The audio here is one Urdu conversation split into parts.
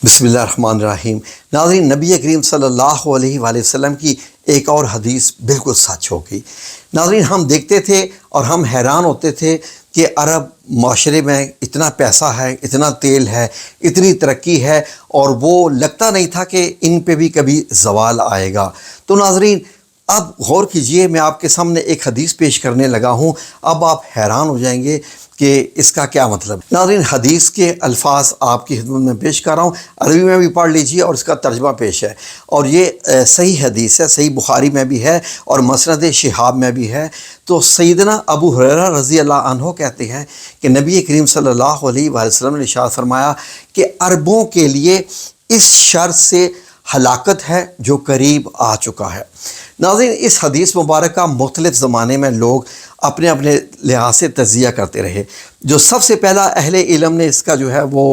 بسم اللہ الرحمن الرحیم۔ ناظرین، نبی کریم صلی اللہ علیہ وآلہ وسلم کی ایک اور حدیث بالکل سچ ہو گئی۔ ناظرین، ہم دیکھتے تھے اور ہم حیران ہوتے تھے کہ عرب معاشرے میں اتنا پیسہ ہے، اتنا تیل ہے، اتنی ترقی ہے، اور وہ لگتا نہیں تھا کہ ان پہ بھی کبھی زوال آئے گا۔ تو ناظرین، اب غور کیجئے، میں آپ کے سامنے ایک حدیث پیش کرنے لگا ہوں۔ اب آپ حیران ہو جائیں گے کہ اس کا کیا مطلب ہے۔ ناظرین، حدیث کے الفاظ آپ کی خدمت میں پیش کر رہا ہوں، عربی میں بھی پڑھ لیجئے اور اس کا ترجمہ پیش ہے، اور یہ صحیح حدیث ہے، صحیح بخاری میں بھی ہے اور مسند شہاب میں بھی ہے۔ تو سیدنا ابو ہریرہ رضی اللہ عنہ کہتے ہیں کہ نبی کریم صلی اللہ علیہ وآلہ وسلم نے ارشاد فرمایا کہ عربوں کے لیے اس شر سے ہلاکت ہے جو قریب آ چکا ہے۔ ناظرین، اس حدیث مبارکہ مختلف زمانے میں لوگ اپنے اپنے لحاظ سے تجزیہ کرتے رہے۔ جو سب سے پہلا اہل علم نے اس کا جو ہے وہ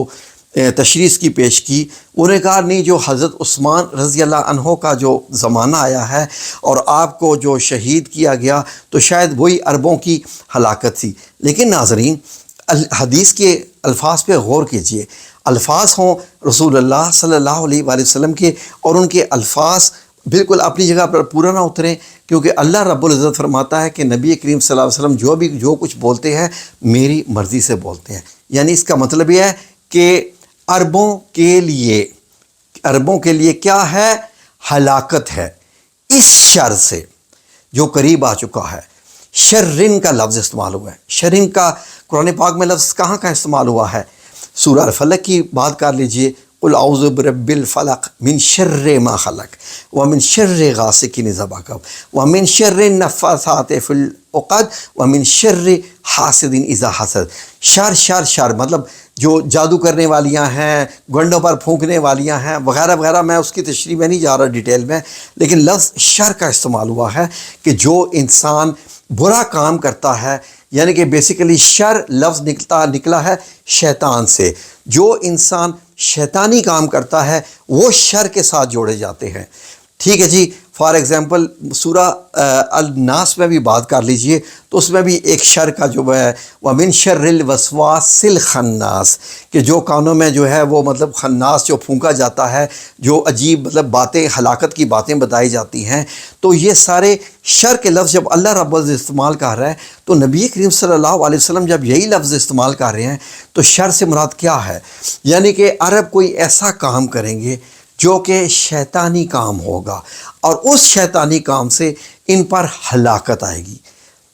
تشریح کی پیش کی، انہوں نے کہا نہیں، جو حضرت عثمان رضی اللہ عنہ کا جو زمانہ آیا ہے اور آپ کو جو شہید کیا گیا، تو شاید وہی عربوں کی ہلاکت تھی۔ لیکن ناظرین، حدیث کے الفاظ پہ غور کیجئے۔ الفاظ ہوں رسول اللہ صلی اللہ علیہ وآلہ وسلم کے، اور ان کے الفاظ بالکل اپنی جگہ پر پورا نہ اتریں، کیونکہ اللہ رب العزت فرماتا ہے کہ نبی کریم صلی اللہ علیہ وسلم جو کچھ بولتے ہیں میری مرضی سے بولتے ہیں۔ یعنی اس کا مطلب یہ ہے کہ عربوں کے لیے کیا ہے؟ ہلاکت ہے اس شر سے جو قریب آ چکا ہے۔ شرن کا لفظ استعمال ہوا ہے۔ شرن کا قرآن پاک میں لفظ کہاں کا استعمال ہوا ہے؟ سورہ الفلق کی بات کر لیجئے، قل اعوذ برب الفلق من شر ما خلق ومن شر غاسق اذا وقب ومن شر النفاثات فی العقد ومن شر حاسد اذا حسد۔ شر مطلب جو جادو کرنے والیاں ہیں، گنڈوں پر پھونکنے والیاں ہیں، وغیرہ وغیرہ۔ میں اس کی تشریح میں نہیں جا رہا ڈیٹیل میں، لیکن لفظ شر کا استعمال ہوا ہے کہ جو انسان برا کام کرتا ہے، یعنی کہ بیسیکلی شر لفظ نکلا ہے شیطان سے۔ جو انسان شیطانی کام کرتا ہے وہ شر کے ساتھ جوڑے جاتے ہیں۔ ٹھیک ہے جی، فار ایگزامپل سورہ الناس میں بھی بات کر لیجئے، تو اس میں بھی ایک شر کا جو ہے وَمِن شَرِّ الْوَسْوَاسِ الْخَنَّاسِ، کہ جو کانوں میں جو ہے وہ مطلب خناس جو پھونکا جاتا ہے، جو عجیب مطلب باتیں، ہلاکت کی باتیں بتائی جاتی ہیں۔ تو یہ سارے شر کے لفظ جب اللہ رب العزت استعمال کر رہا ہے، تو نبی کریم صلی اللہ علیہ وسلم جب یہی لفظ استعمال کر رہے ہیں، تو شر سے مراد کیا ہے؟ یعنی کہ عرب کوئی ایسا کام کریں گے جو کہ شیطانی کام ہوگا، اور اس شیطانی کام سے ان پر ہلاکت آئے گی۔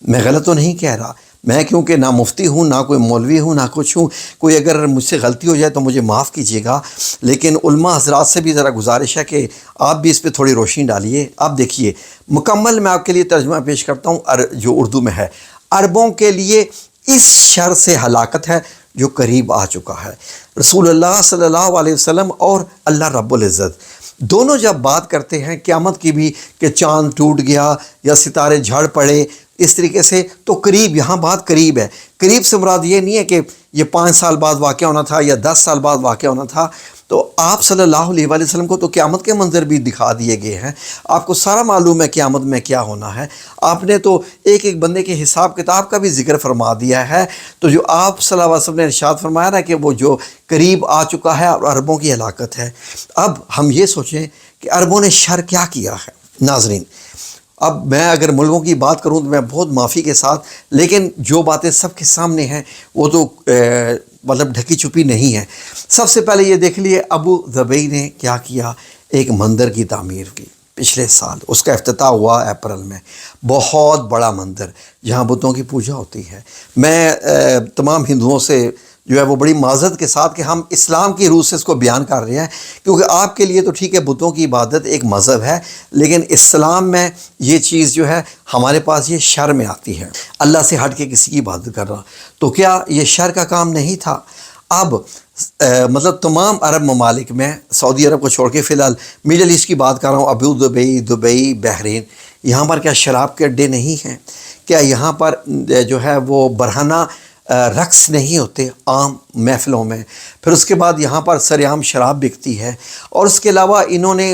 میں غلط تو نہیں کہہ رہا، میں کیونکہ نہ مفتی ہوں، نہ کوئی مولوی ہوں، نہ کچھ ہوں، کوئی اگر مجھ سے غلطی ہو جائے تو مجھے معاف کیجیے گا، لیکن علماء حضرات سے بھی ذرا گزارش ہے کہ آپ بھی اس پہ تھوڑی روشنی ڈالیے۔ اب دیکھیے، مکمل میں آپ کے لیے ترجمہ پیش کرتا ہوں جو اردو میں ہے۔ عربوں کے لیے اس شر سے ہلاکت ہے جو قریب آ چکا ہے۔ رسول اللہ صلی اللہ علیہ وسلم اور اللہ رب العزت دونوں جب بات کرتے ہیں قیامت کی بھی، کہ چاند ٹوٹ گیا یا ستارے جھڑ پڑے اس طریقے سے، تو قریب، یہاں بات قریب ہے۔ قریب سے مراد یہ نہیں ہے کہ یہ 5 سال بعد واقع ہونا تھا یا 10 سال بعد واقع ہونا تھا۔ تو آپ صلی اللہ علیہ وآلہ وسلم کو تو قیامت کے منظر بھی دکھا دیے گئے ہیں، آپ کو سارا معلوم ہے قیامت میں کیا ہونا ہے۔ آپ نے تو ایک ایک بندے کے حساب کتاب کا بھی ذکر فرما دیا ہے۔ تو جو آپ صلی اللہ علیہ وسلم نے ارشاد فرمایا نا کہ وہ جو قریب آ چکا ہے اور عربوں کی ہلاکت ہے۔ اب ہم یہ سوچیں کہ عربوں نے شر کیا کیا ہے۔ ناظرین، اب میں اگر ملکوں کی بات کروں تو میں بہت معافی کے ساتھ، لیکن جو باتیں سب کے سامنے ہیں وہ تو مطلب ڈھکی چھپی نہیں ہے۔ سب سے پہلے یہ دیکھ لیے ابو ظبی نے کیا کیا، ایک مندر کی تعمیر کی پچھلے سال، اس کا افتتاح ہوا اپریل میں۔ بہت بڑا مندر جہاں بتوں کی پوجا ہوتی ہے۔ میں تمام ہندوؤں سے جو ہے وہ بڑی معذرت کے ساتھ کہ ہم اسلام کی روح سے اس کو بیان کر رہے ہیں، کیونکہ آپ کے لیے تو ٹھیک ہے بتوں کی عبادت ایک مذہب ہے، لیکن اسلام میں یہ چیز جو ہے ہمارے پاس یہ شر میں آتی ہے، اللہ سے ہٹ کے کسی کی عبادت کرنا۔ تو کیا یہ شر کا کام نہیں تھا؟ اب مطلب تمام عرب ممالک میں، سعودی عرب کو چھوڑ کے فی الحال میڈل ایسٹ کی بات کر رہا ہوں، ابو ظبی، دبئی، بحرین، یہاں پر کیا شراب کے اڈے نہیں ہیں؟ کیا یہاں پر جو ہے وہ برہنہ رقص نہیں ہوتے عام محفلوں میں؟ پھر اس کے بعد یہاں پر سر عام شراب بکتی ہے، اور اس کے علاوہ انہوں نے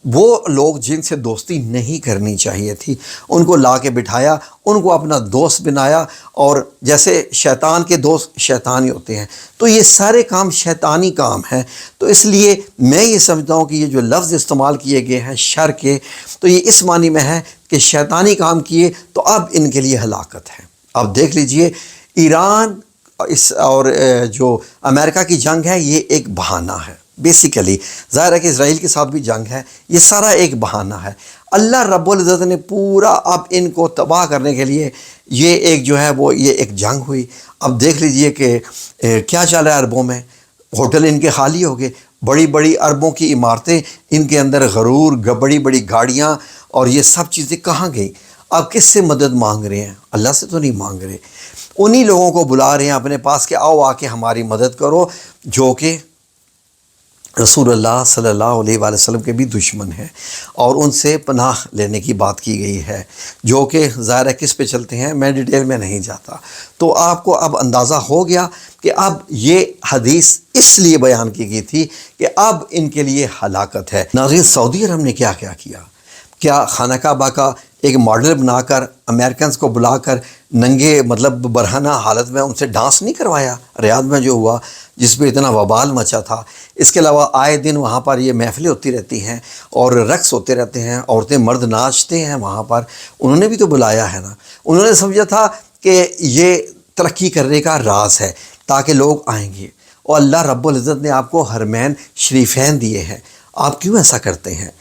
وہ لوگ جن سے دوستی نہیں کرنی چاہیے تھی ان کو لا کے بٹھایا، ان کو اپنا دوست بنایا، اور جیسے شیطان کے دوست شیطان ہی ہوتے ہیں، تو یہ سارے کام شیطانی کام ہیں۔ تو اس لیے میں یہ سمجھتا ہوں کہ یہ جو لفظ استعمال کیے گئے ہیں شر کے، تو یہ اس معنی میں ہے کہ شیطانی کام کیے تو اب ان کے لیے ہلاکت ہے۔ اب دیکھ لیجئے، ایران اور جو امریکہ کی جنگ ہے یہ ایک بہانہ ہے۔ بیسیکلی ظاہر ہے کہ اسرائیل کے ساتھ بھی جنگ ہے، یہ سارا ایک بہانہ ہے۔ اللہ رب العزت نے پورا اب ان کو تباہ کرنے کے لیے یہ ایک جو ہے وہ یہ ایک جنگ ہوئی۔ اب دیکھ لیجئے کہ کیا چل رہا ہے عربوں میں، ہوٹل ان کے خالی ہو گئے، بڑی بڑی عربوں کی عمارتیں، ان کے اندر غرور، بڑی بڑی گاڑیاں، اور یہ سب چیزیں کہاں گئیں؟ اب کس سے مدد مانگ رہے ہیں؟ اللہ سے تو نہیں مانگ رہے، انہی لوگوں کو بلا رہے ہیں اپنے پاس کہ آؤ آ کے ہماری مدد کرو، جو کہ رسول اللہ صلی اللہ علیہ وآلہ وسلم کے بھی دشمن ہیں، اور ان سے پناہ لینے کی بات کی گئی ہے، جو کہ ظاہر ہے کس پہ چلتے ہیں، میں ڈیٹیل میں نہیں جاتا۔ تو آپ کو اب اندازہ ہو گیا کہ اب یہ حدیث اس لیے بیان کی گئی تھی کہ اب ان کے لیے ہلاکت ہے۔ ناظرین، سعودی عرب نے کیا کیا خانہ کعبہ کا ایک ماڈل بنا کر امریکنز کو بلا کر ننگے برہنہ حالت میں ان سے ڈانس نہیں کروایا ریاض میں جو ہوا، جس پہ اتنا وبال مچا تھا۔ اس کے علاوہ آئے دن وہاں پر یہ محفلیں ہوتی رہتی ہیں اور رقص ہوتے رہتے ہیں، عورتیں مرد ناچتے ہیں وہاں پر، انہوں نے بھی تو بلایا ہے نا۔ انہوں نے سمجھا تھا کہ یہ ترقی کرنے کا راز ہے تاکہ لوگ آئیں گے، اور اللہ رب العزت نے آپ کو حرمین شریفین دیے ہیں، آپ کیوں ایسا کرتے ہیں؟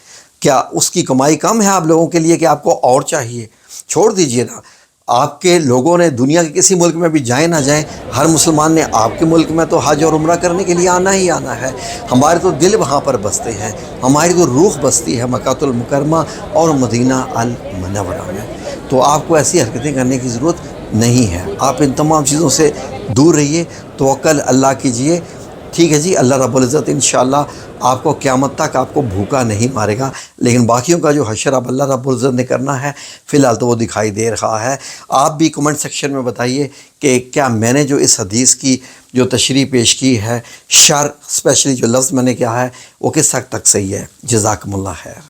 کیا اس کی کمائی کم ہے آپ لوگوں کے لیے کہ آپ کو اور چاہیے؟ چھوڑ دیجئے نا، آپ کے لوگوں نے دنیا کے کسی ملک میں بھی جائیں نہ جائیں، ہر مسلمان نے آپ کے ملک میں تو حج اور عمرہ کرنے کے لیے آنا ہی آنا ہے۔ ہمارے تو دل وہاں پر بستے ہیں، ہماری تو روح بستی ہے مکہ المکرمہ اور مدینہ المنورہ میں۔ تو آپ کو ایسی حرکتیں کرنے کی ضرورت نہیں ہے، آپ ان تمام چیزوں سے دور رہیے، توکل اللہ کیجئے۔ ٹھیک ہے جی، اللہ رب العزت انشاءاللہ آپ کو قیامت تک آپ کو بھوکا نہیں مارے گا، لیکن باقیوں کا جو حشر اب اللہ رب العزت نے کرنا ہے فی الحال تو وہ دکھائی دے رہا ہے۔ آپ بھی کمنٹ سیکشن میں بتائیے کہ کیا میں نے جو اس حدیث کی جو تشریح پیش کی ہے، شر اسپیشلی جو لفظ میں نے کیا ہے، وہ کس حد تک صحیح ہے۔ جزاکم اللہ خیر۔